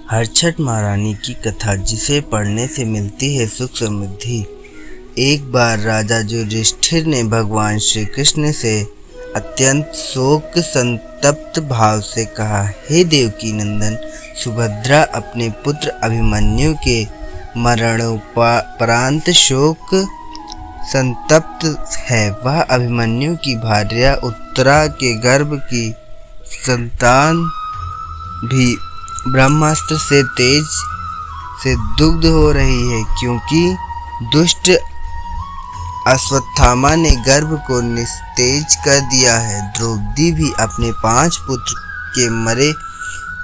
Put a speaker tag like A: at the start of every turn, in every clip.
A: हरछठ महारानी की कथा, जिसे पढ़ने से मिलती है सुख समृद्धि। एक बार राजा युधिष्ठिर ने भगवान श्री कृष्ण से अत्यंत शोक संतप्त भाव से कहा, हे देवकी नंदन, सुभद्रा अपने पुत्र अभिमन्यु के मरणोपरांत शोक संतप्त है। वह अभिमन्यु की भार्या उत्तरा के गर्भ की संतान भी ब्रह्मास्त्र से तेज से दुग्ध हो रही है, क्योंकि दुष्ट अश्वत्थामा ने गर्भ को निस्तेज कर दिया है। द्रौपदी भी अपने 5 पुत्र के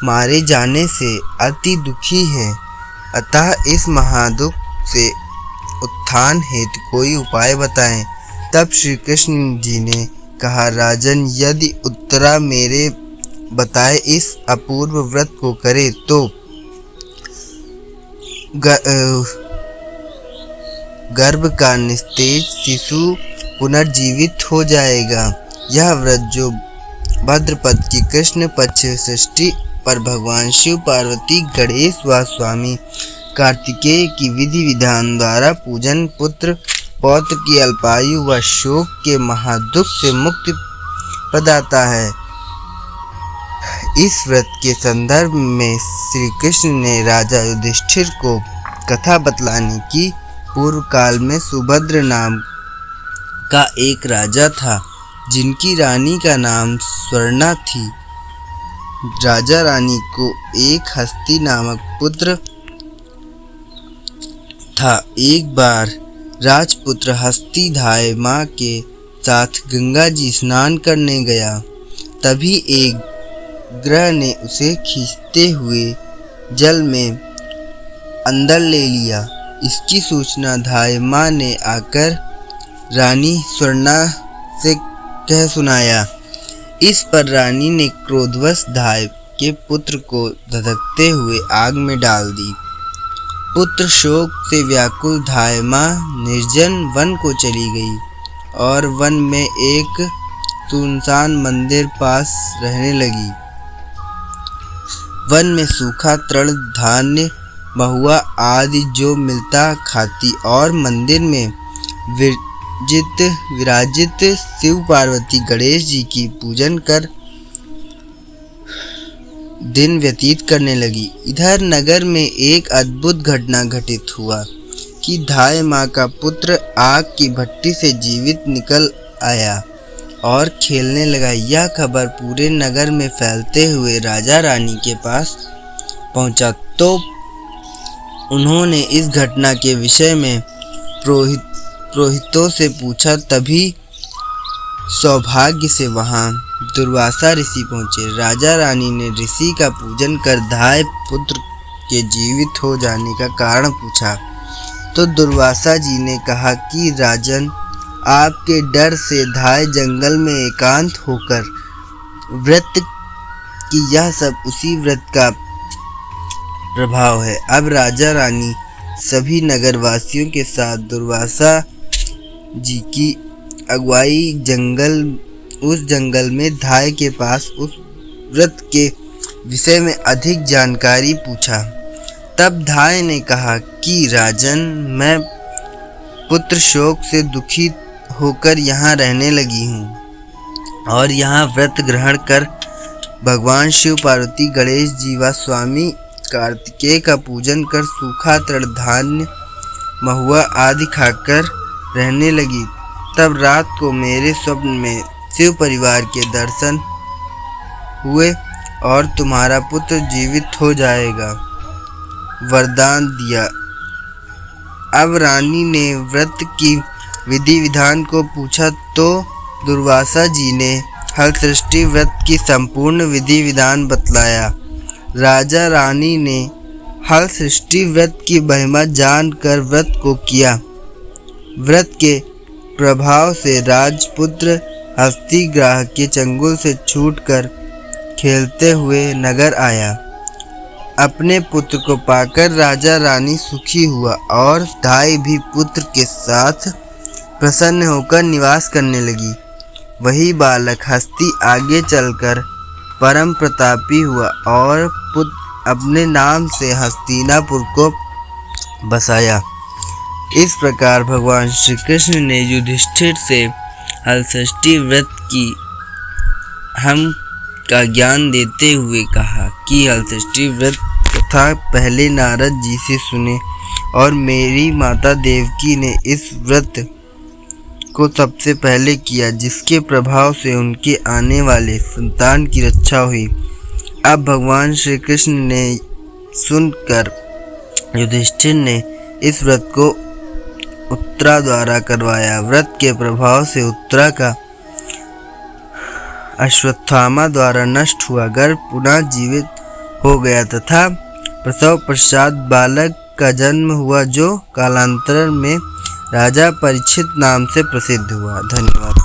A: मारे जाने से अति दुखी है। अतः इस महादुख से उत्थान हेतु कोई उपाय बताएं। तब श्री कृष्ण जी ने कहा, राजन, यदि उत्तरा मेरे बताए इस अपूर्व व्रत को करे तो गर्भ का निस्तेज शिशु पुनर्जीवित हो जाएगा। यह व्रत जो भद्रपद की कृष्ण पक्ष षष्ठी पर भगवान शिव, पार्वती, गणेश व स्वामी कार्तिकेय की विधि विधान द्वारा पूजन पुत्र पौत्र की अल्पायु व शोक के महादुख से मुक्ति प्रदाता है। इस व्रत के संदर्भ में श्री कृष्ण ने राजा युधिष्ठिर को कथा बतलाने की। पूर्व काल में सुभद्र नाम का एक राजा था, जिनकी रानी का नाम स्वर्णा थी। राजा रानी को एक हस्ती नामक पुत्र था। एक बार राजपुत्र हस्ती धाय माँ के साथ गंगा जी स्नान करने गया। तभी एक ग्रह ने उसे खींचते हुए जल में अंदर ले लिया। इसकी सूचना धाय माँ ने आकर रानी स्वर्णा से कह सुनाया। इस पर रानी ने क्रोधवश धाय के पुत्र को धधकते हुए आग में डाल दी। पुत्र शोक से व्याकुल धाय माँ निर्जन वन को चली गई और वन में एक सुनसान मंदिर पास रहने लगी। वन में सूखा तृण, धान्य, महुआ आदि जो मिलता खाती और मंदिर में विराजित शिव, पार्वती, गणेश जी की पूजन कर दिन व्यतीत करने लगी। इधर नगर में एक अद्भुत घटना घटित हुआ कि धाय माँ का पुत्र आग की भट्टी से जीवित निकल आया और खेलने लगा। यह खबर पूरे नगर में फैलते हुए राजा रानी के पास पहुंचा तो उन्होंने इस घटना के विषय में पुरोहितों से पूछा। तभी सौभाग्य से वहां दुर्वासा ऋषि पहुंचे। राजा रानी ने ऋषि का पूजन कर धाय पुत्र के जीवित हो जाने का कारण पूछा तो दुर्वासा जी ने कहा कि राजन, आपके डर से धाय जंगल में एकांत होकर व्रत की। यह सब उसी व्रत का प्रभाव है। अब राजा रानी सभी नगरवासियों के साथ दुर्वासा जी की अगुवाई उस जंगल में धाय के पास उस व्रत के विषय में अधिक जानकारी पूछा। तब धाय ने कहा कि राजन, मैं पुत्र शोक से दुखी होकर यहाँ रहने लगी हूँ और यहाँ व्रत ग्रहण कर भगवान शिव, पार्वती, गणेश जी व स्वामी कार्तिकेय का पूजन कर सूखा तृण, धान्य, महुआ आदि खाकर रहने लगी। तब रात को मेरे स्वप्न में शिव परिवार के दर्शन हुए और तुम्हारा पुत्र जीवित हो जाएगा वरदान दिया। अब रानी ने व्रत की विधि विधान को पूछा तो दुर्वासा जी ने हलसृष्टि व्रत की संपूर्ण विधि विधान बतलाया। राजा रानी ने हलसृष्टि व्रत की महिमा जानकर व्रत को किया। व्रत के प्रभाव से राजपुत्र हस्ती ग्राह के चंगुल से छूटकर खेलते हुए नगर आया। अपने पुत्र को पाकर राजा रानी सुखी हुआ और धाय भी पुत्र के साथ प्रसन्न होकर निवास करने लगी। वही बालक हस्ती आगे चलकर परम प्रतापी हुआ और अपने नाम से हस्तिनापुर को बसाया। इस प्रकार भगवान श्री कृष्ण ने युधिष्ठिर से हलषष्ठी व्रत की हम का ज्ञान देते हुए कहा कि हलषष्ठी व्रत कथा पहले नारद जी से सुने और मेरी माता देवकी ने इस व्रत को सबसे पहले किया, जिसके प्रभाव से उनके आने वाले संतान की रक्षा हुई। अब भगवान श्री कृष्ण ने सुनकर युधिष्ठिर ने इस व्रत को उत्तरा द्वारा करवाया। व्रत के प्रभाव से उत्तरा का अश्वत्थामा द्वारा नष्ट हुआ गर्भ पुनः जीवित हो गया तथा प्रसव पश्चात बालक का जन्म हुआ, जो कालांतर में राजा परीक्षित नाम से प्रसिद्ध हुआ। धन्यवाद।